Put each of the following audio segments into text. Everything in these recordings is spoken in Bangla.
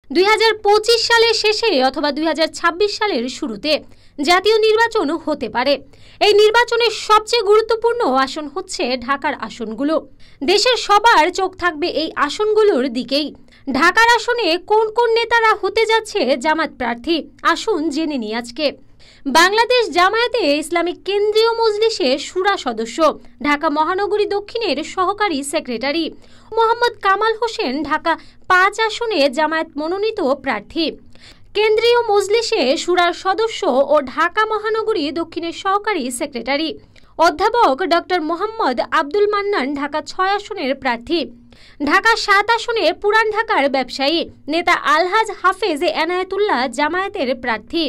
2025 সালের শেষে অথবা 2026 সালের শুরুতে জাতীয় নির্বাচন হতে পারে। এই নির্বাচনের সবচেয়ে গুরুত্বপূর্ণ আসন হচ্ছে ঢাকার আসনগুলো। দেশের সবার চোখ থাকবে এই আসনগুলোর দিকেই। ঢাকার আসনে কোন কোন নেতারা হতে যাচ্ছে জামায়াত প্রার্থী, আসুন জেনে নিই আজকে। বাংলাদেশ জামায়াতে ইসলামিক কেন্দ্রীয় মজলিসের শুরা সদস্য, ঢাকা মহানগরী দক্ষিণের সহকারী সেক্রেটারি মোহাম্মদ কামাল হোসেন ঢাকা 5 আসনে জামায়াত মনোনীত প্রার্থী। কেন্দ্রীয় মজলিসে শুরার সদস্য ও ঢাকা মহানগরী দক্ষিণের সহকারী সেক্রেটারি অধ্যাপক ডক্টর মোহাম্মদ আব্দুল মান্নান ঢাকা 6 আসনের প্রার্থী। ঢাকা 7 আসনে পুরান ঢাকার ব্যবসায়ী নেতা আলহাজ হাফেজ এনায়েতুল্লাহ জামায়াতের প্রার্থী।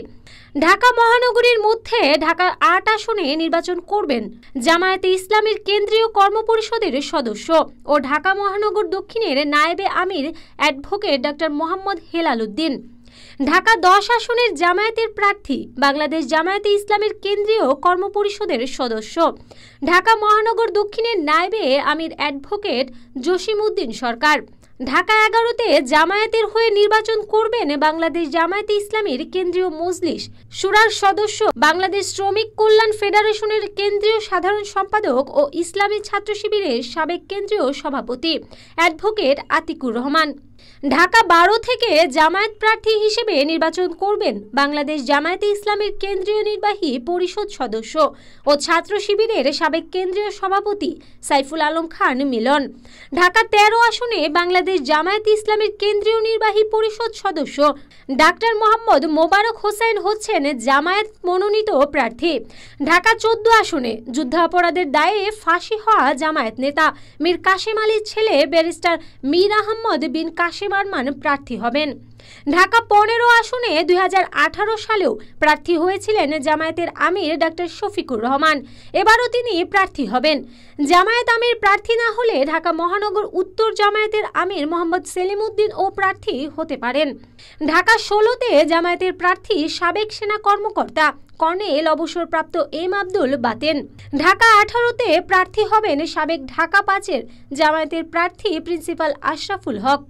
ঢাকা মহানগরীর মধ্যে ঢাকা 8 আসনে নির্বাচন করবেন জামায়াতে ইসলামীর কেন্দ্রীয় কর্মপরিষদের সদস্য ও ঢাকা মহানগর দক্ষিণের নায়েবে আমির অ্যাডভোকেট ডক্টর মোহাম্মদ হেলাল উদ্দিন। ঢাকা 10 আসনের জামায়াতের প্রার্থী বাংলাদেশ জামায়াতে ইসলামীর কেন্দ্রীয় কর্মপরিষদের সদস্য ঢাকা মহানগর দক্ষিণের নায়েবে আমির অ্যাডভোকেট জসিম উদ্দিন সরকার। ঢাকা 11তে জামায়াতের হয়ে নির্বাচন করবেন বাংলাদেশ জামায়াতে ইসলামীর কেন্দ্রীয় মজলিস শুরার সদস্য বাংলাদেশ শ্রমিক কল্যাণ ফেডারেশনের কেন্দ্রীয় সাধারণ সম্পাদক ও ইসলামী ছাত্র শিবিরের সাবেক কেন্দ্রীয় সভাপতি অ্যাডভোকেট আতিকুর রহমান। ঢাকা 12 থেকে জামায়াত প্রার্থী হিসেবে নির্বাচন করবেন বাংলাদেশ জামায়াতে ইসলামীর কেন্দ্রীয় নির্বাহী পরিষদ সদস্য ও ছাত্র শিবিরের সাবেক কেন্দ্রীয় সভাপতি সাইফুল আলম খান মিলন। ঢাকা 13 আসনে বাংলাদেশ জামায়াতে ইসলামীর কেন্দ্রীয় নির্বাহী পরিষদ সদস্য ডাক্তার মোহাম্মদ মোবারক হোসেন হচ্ছেন জামায়াত মনোনীত প্রার্থী। ঢাকা 14 আসনে যুদ্ধাপরাধের দায়ে ফাঁসি হওয়া জামায়াত নেতা মীর কাশেম আলীর ছেলে ব্যারিস্টার মীর আহমদ বিন কাশেম আরমান প্রার্থী হবেন। ঢাকা 15 আসনে 2018 সালেও প্রার্থী হয়েছিলেন জামায়াতের আমির ডাক্তার শফিকুর রহমান, এবারও তিনি প্রার্থী হবেন। জামায়াত আমির প্রার্থী না হলে ঢাকা মহানগর উত্তর জামায়াতের আমির মোহাম্মদ সেলিম উদ্দিন ও প্রার্থী হতে পারেন। ঢাকা 16তে জামায়াতের প্রার্থী সাবেক সেনা কর্মকর্তা কর্নেল অবসরপ্রাপ্ত এম আব্দুল বাতেন। ঢাকা 18তে প্রার্থী হবেন সাবেক ঢাকা 5-এর জামায়াতের প্রার্থী প্রিন্সিপাল আশরাফুল হক।